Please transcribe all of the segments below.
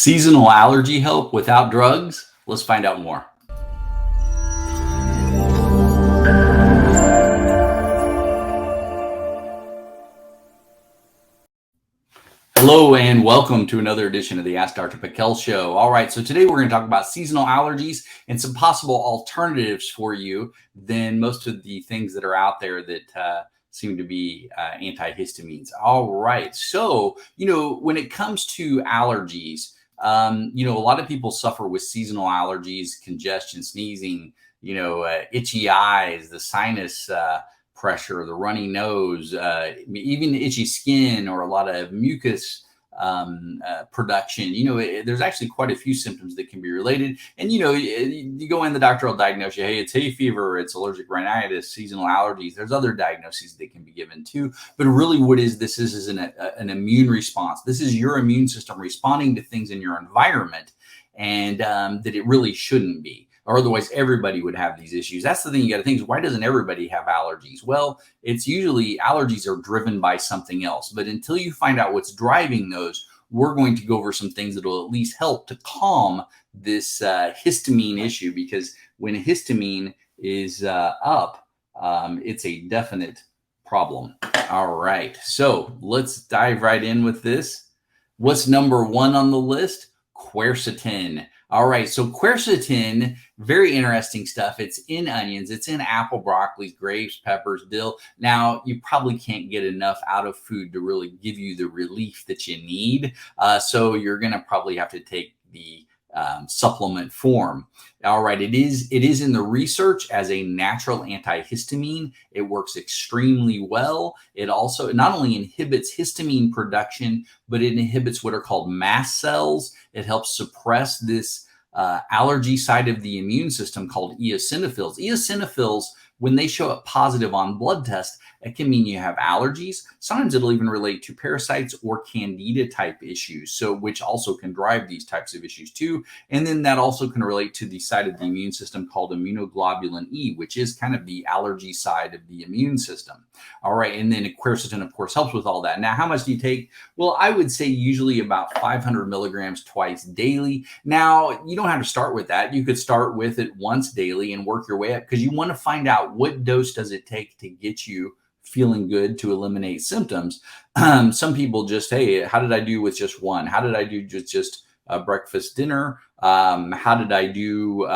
Seasonal allergy help without drugs? Let's find out more. Hello and welcome to another edition of the Ask Dr. Pickel show. All right, so today we're going to talk about seasonal allergies and some possible alternatives for you than most of the things that are out there that seem to be antihistamines. All right, so, when it comes to allergies, a lot of people suffer with seasonal allergies, congestion, sneezing, itchy eyes, the sinus pressure, the runny nose, even itchy skin or a lot of mucus production. There's actually quite a few symptoms that can be related. And, you go in, the doctor will diagnose you, hey, it's hay fever, it's allergic rhinitis, seasonal allergies. There's other diagnoses that can be given too. But really what this is an immune response. This is your immune system responding to things in your environment, and that it really shouldn't be. Or otherwise everybody would have these issues. That's the thing you got to think is, why doesn't everybody have allergies? Well, it's usually allergies are driven by something else. But until you find out what's driving those, we're going to go over some things that will at least help to calm this histamine issue, because when histamine is up, it's a definite problem. All right, so let's dive right in with this. What's number one on the list? Quercetin. All right, so quercetin, very interesting stuff. It's in onions, it's in apple, broccoli, grapes, peppers, dill. Now, you probably can't get enough out of food to really give you the relief that you need. So you're gonna probably have to take the supplement form. All right, it is in the research as a natural antihistamine. It works extremely well. It also not only inhibits histamine production, but it inhibits what are called mast cells. It helps suppress this allergy side of the immune system called eosinophils. Eosinophils, when they show up positive on blood tests, it can mean you have allergies. Sometimes it'll even relate to parasites or candida type issues, so which also can drive these types of issues too. And then that also can relate to the side of the immune system called immunoglobulin E, which is kind of the allergy side of the immune system. All right, and then quercetin, of course, helps with all that. Now, how much do you take? Well, I would say usually about 500 milligrams twice daily. Now, you don't have to start with that. You could start with it once daily and work your way up, because you want to find out what dose does it take to get you feeling good to eliminate symptoms. Some people just, hey, how did I do with just one? How did I do just breakfast, dinner? How did I do?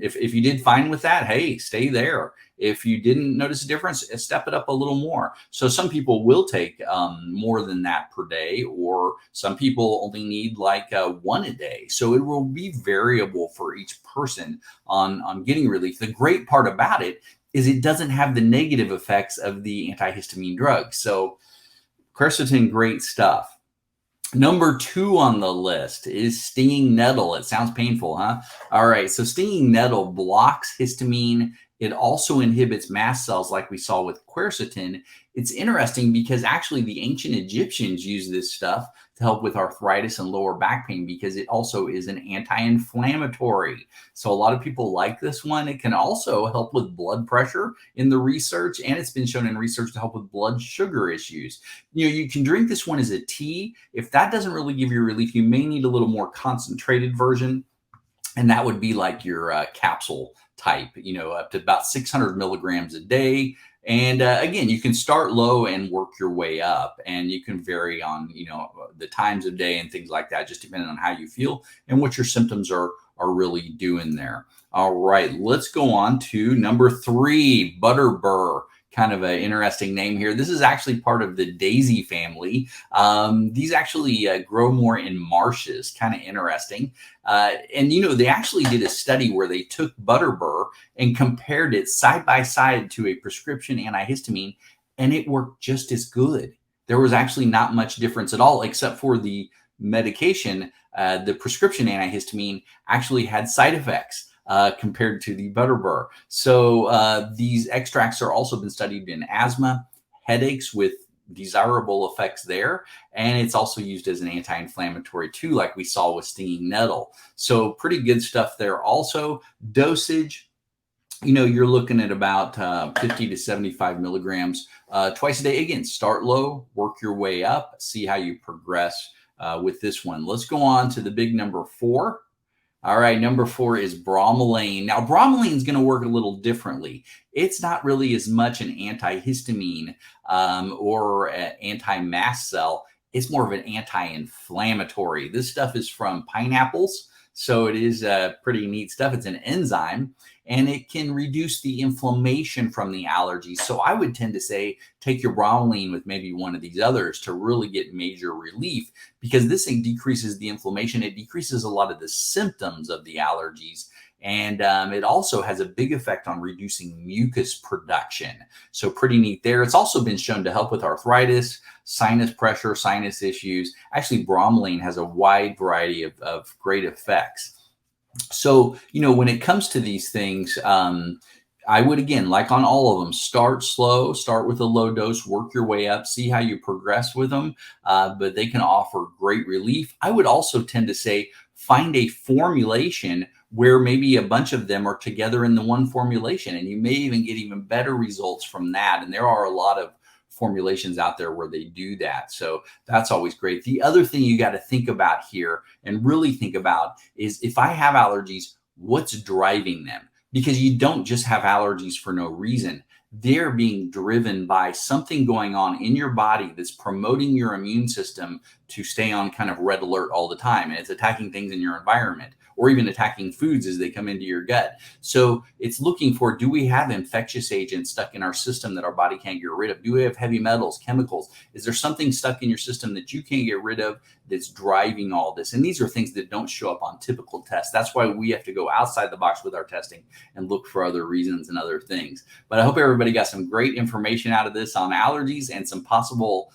If you did fine with that, hey, stay there. If you didn't notice a difference, step it up a little more. So some people will take more than that per day, or some people only need like one a day. So it will be variable for each person on getting relief. The great part about it is it doesn't have the negative effects of the antihistamine drugs. So quercetin, great stuff. Number two on the list is stinging nettle. It sounds painful, huh? All right, so stinging nettle blocks histamine. It also inhibits mast cells like we saw with quercetin. It's interesting because actually the ancient Egyptians used this stuff to help with arthritis and lower back pain, because it also is an anti-inflammatory. So a lot of people like this one. It can also help with blood pressure in the research, and it's been shown in research to help with blood sugar issues. You can drink this one as a tea. If that doesn't really give you relief, you may need a little more concentrated version, and that would be like your capsule type, up to about 600 milligrams a day. And again, you can start low and work your way up, and you can vary on, the times of day and things like that, just depending on how you feel and what your symptoms are really doing there. All right, let's go on to number three, Butterbur. Kind of an interesting name here. This is actually part of the daisy family. These actually grow more in marshes, kind of interesting. And they actually did a study where they took Butterbur and compared it side by side to a prescription antihistamine, and it worked just as good. There was actually not much difference at all, except for the medication. The prescription antihistamine actually had side effects compared to the Butterbur. So these extracts are also been studied in asthma, headaches with desirable effects there, and it's also used as an anti-inflammatory too, like we saw with stinging nettle. So pretty good stuff there. Also, dosage, you're looking at about 50 to 75 milligrams twice a day. Again, start low, work your way up, see how you progress with this one. Let's go on to the big number 4. All right, number 4 is bromelain. Now, bromelain is going to work a little differently. It's not really as much an antihistamine or an anti-mast cell. It's more of an anti-inflammatory. This stuff is from pineapples, so it is pretty neat stuff. It's an enzyme, and it can reduce the inflammation from the allergies. So I would tend to say take your bromelain with maybe one of these others to really get major relief, because this thing decreases the inflammation. It decreases a lot of the symptoms of the allergies. And it also has a big effect on reducing mucus production. So pretty neat there. It's also been shown to help with arthritis, sinus pressure, sinus issues. Actually, bromelain has a wide variety of great effects. So, when it comes to these things, I would, again, like on all of them, start slow, start with a low dose, work your way up, see how you progress with them. But they can offer great relief. I would also tend to say, find a formulation where maybe a bunch of them are together in the one formulation, and you may even get even better results from that. And there are a lot of formulations out there where they do that. So that's always great. The other thing you got to think about here and really think about is, if I have allergies, what's driving them? Because you don't just have allergies for no reason. They're being driven by something going on in your body that's promoting your immune system to stay on kind of red alert all the time. And it's attacking things in your environment, or even attacking foods as they come into your gut. So it's looking for, do we have infectious agents stuck in our system that our body can't get rid of? Do we have heavy metals, chemicals? Is there something stuck in your system that you can't get rid of that's driving all this? And these are things that don't show up on typical tests. That's why we have to go outside the box with our testing and look for other reasons and other things. But I hope everybody got some great information out of this on allergies and some possible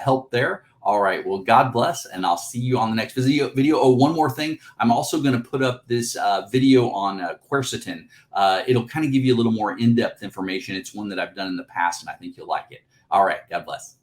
help there. All right. Well, God bless, and I'll see you on the next video. Oh, one more thing. I'm also going to put up this video on quercetin. It'll kind of give you a little more in-depth information. It's one that I've done in the past, and I think you'll like it. All right. God bless.